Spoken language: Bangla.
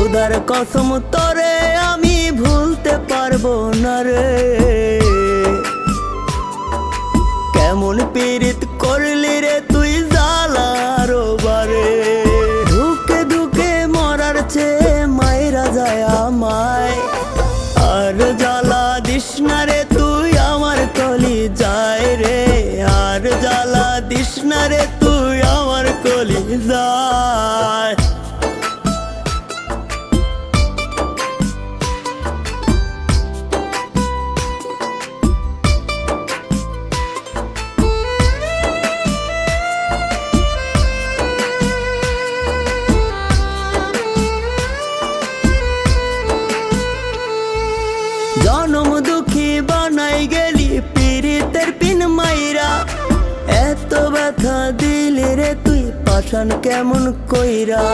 খোদার কসম তোরে আমি ভুলতে পারবো না রে। কেমন পীড়িত করলি রে তুই জ্বালার বারে। ধুকে ধুকে মরার চেয়ে মাইরা যায় আমায়। আর জ্বালা দিস না রে তুই আমার কলি যায় রে। আর জ্বালা দিস না রে তুই আমার কলি যায়। জনম দুঃখী বানাই গেলি পীড়িতের পিন মাইরা। এত ব্যথা দিলি রে তুই পাষাণ কেমন কইরা।